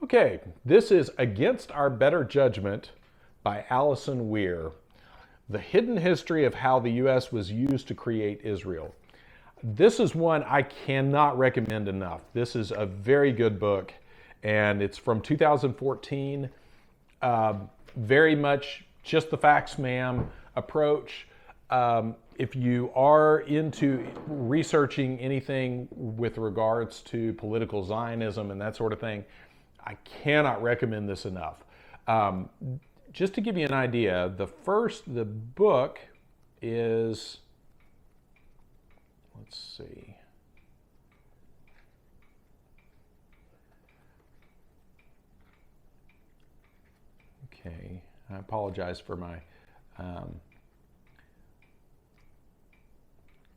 Okay, this is Against Our Better Judgment by Allison Weir. The hidden history of how the U.S. was used to create Israel. This is one I cannot recommend enough. This is a very good book, and it's from 2014. Very much just the facts, ma'am approach. If you are into researching anything with regards to political Zionism and that sort of thing, I cannot recommend this enough. Just to give you an idea, the book is, let's see. Okay, I apologize for my,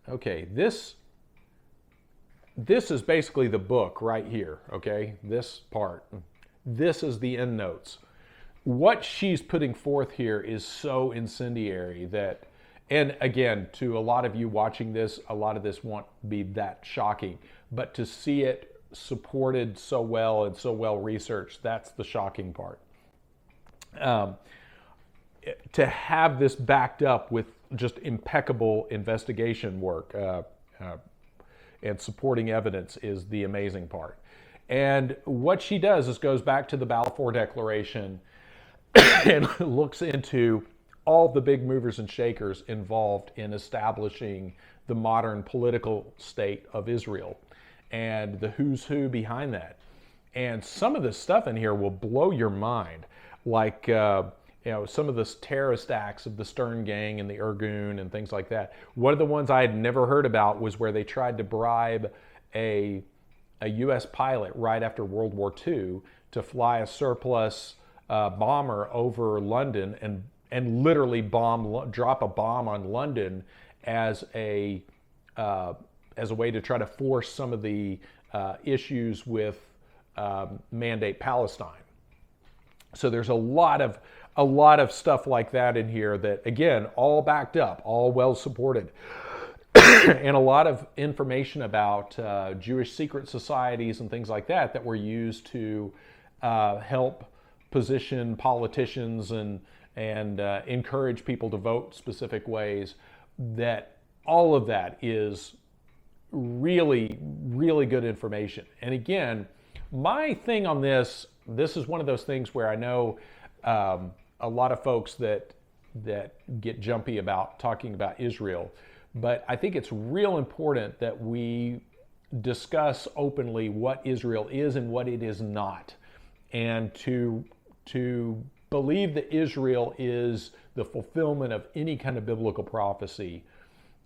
okay, this is basically the book right here, okay? This part. This is the end notes. What she's putting forth here is so incendiary that, and again, to a lot of you watching this, a lot of this won't be that shocking, but to see it supported so well and so well researched, that's the shocking part. To have this backed up with just impeccable investigation work and supporting evidence is the amazing part. And what she does is goes back to the Balfour Declaration and looks into all the big movers and shakers involved in establishing the modern political state of Israel and the who's who behind that. And some of this stuff in here will blow your mind, like some of the terrorist acts of the Stern Gang and the Irgun and things like that. One of the ones I had never heard about was where they tried to bribe a U.S. pilot right after World War II to fly a surplus bomber over London and literally drop a bomb on London as a way to try to force some of the issues with Mandate Palestine. So there's a lot of stuff like that in here that, again, all backed up, all well supported. And a lot of information about Jewish secret societies and things like that were used to help position politicians and encourage people to vote specific ways. That all of that is really, really good information. And again, my thing on this is one of those things where I know a lot of folks that get jumpy about talking about Israel. But I think it's real important that we discuss openly what Israel is and what it is not. And to believe that Israel is the fulfillment of any kind of biblical prophecy,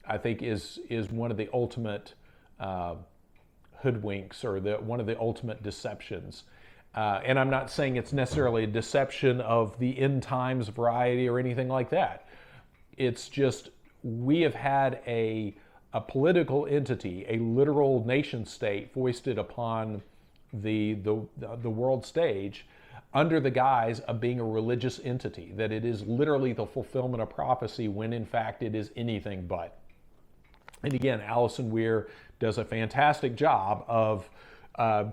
I think is one of the ultimate hoodwinks, or one of the ultimate deceptions. And I'm not saying it's necessarily a deception of the end times variety or anything like that. It's just, we have had a political entity, a literal nation state foisted upon the world stage under the guise of being a religious entity, that it is literally the fulfillment of prophecy when in fact it is anything but. And again, Allison Weir does a fantastic job of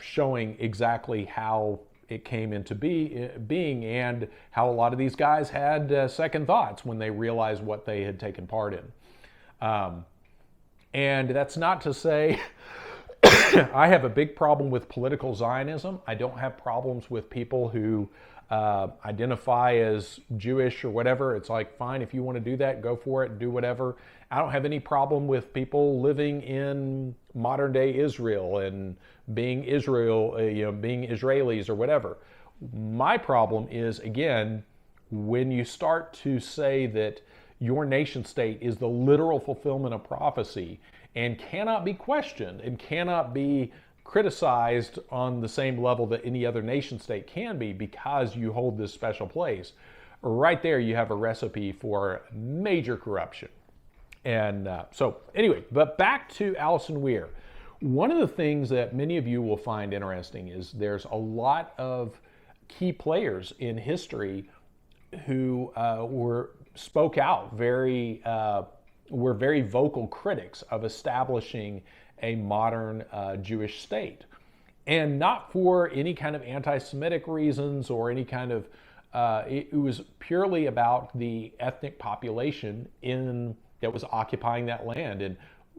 showing exactly how it came into being and how a lot of these guys had second thoughts when they realized what they had taken part in. And that's not to say I have a big problem with political Zionism. I don't have problems with people who identify as Jewish or whatever. It's like, fine, if you want to do that, go for it, do whatever. I don't have any problem with people living in modern day Israel and being being Israelis or whatever. My problem is, again, when you start to say that your nation state is the literal fulfillment of prophecy and cannot be questioned and cannot be criticized on the same level that any other nation state can be because you hold this special place, right there you have a recipe for major corruption. And so anyway, but back to Allison Weir. One of the things that many of you will find interesting is there's a lot of key players in history who spoke out were very vocal critics of establishing a modern Jewish state. and not for any kind of anti-Semitic reasons or any kind of, it was purely about the ethnic population that was occupying that land. And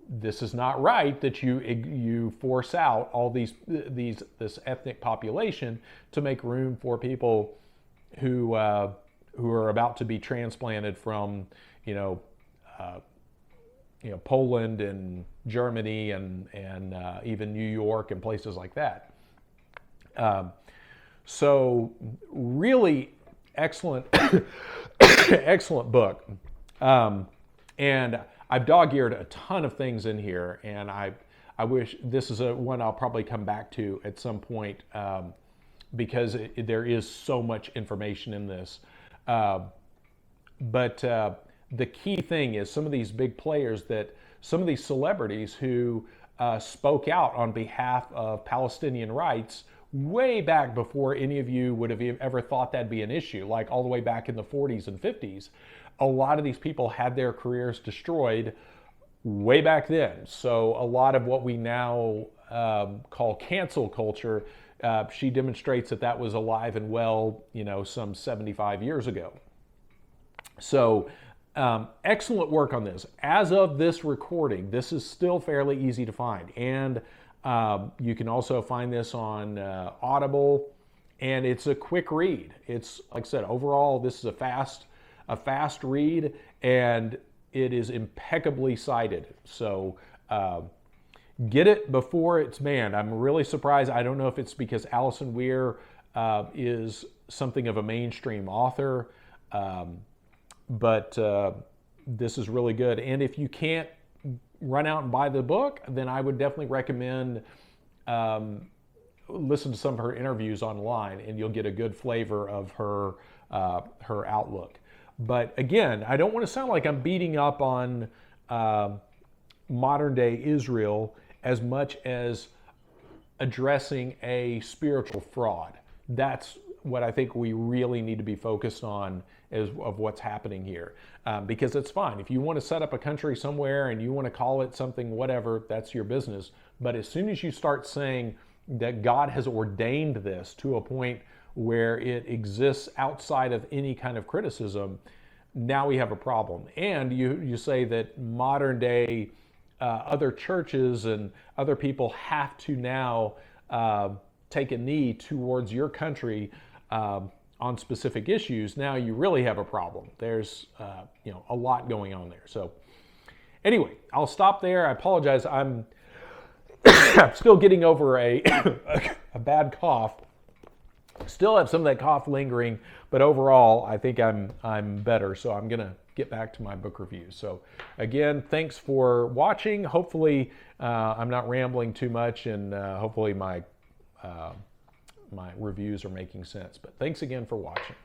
this is not right that you force out all this ethnic population to make room for people who are about to be transplanted from Poland and Germany and even New York and places like that. So really excellent excellent book. And I've dog-eared a ton of things in here, and I wish this is one I'll probably come back to at some point, because there is so much information in this. But the key thing is some of these big players, some of these celebrities who spoke out on behalf of Palestinian rights way back before any of you would have ever thought that'd be an issue, like all the way back in the 40s and 50s. A lot of these people had their careers destroyed way back then. So a lot of what we now call cancel culture, she demonstrates that was alive and well, some 75 years ago. So excellent work on this. As of this recording, this is still fairly easy to find. And you can also find this on Audible, and it's a quick read. It's, like I said, overall, this is a fast read, and it is impeccably cited. So get it before it's banned. I'm really surprised. I don't know if it's because Allison Weir is something of a mainstream author, but this is really good. And if you can't run out and buy the book, then I would definitely recommend listen to some of her interviews online, and you'll get a good flavor of her outlook. But again, I don't want to sound like I'm beating up on modern day Israel as much as addressing a spiritual fraud. That's what I think we really need to be focused on of what's happening here. Because it's fine. If you want to set up a country somewhere and you want to call it something, whatever, that's your business. But as soon as you start saying that God has ordained this to a point where it exists outside of any kind of criticism, now we have a problem. And you say that modern day other churches and other people have to now take a knee towards your country on specific issues. Now you really have a problem. There's a lot going on there. So anyway, I'll stop there. I apologize. I'm still getting over a bad cough. Still have some of that cough lingering, but overall, I think I'm better. So I'm gonna get back to my book review. So again, thanks for watching. Hopefully, I'm not rambling too much, and hopefully my reviews are making sense. But thanks again for watching.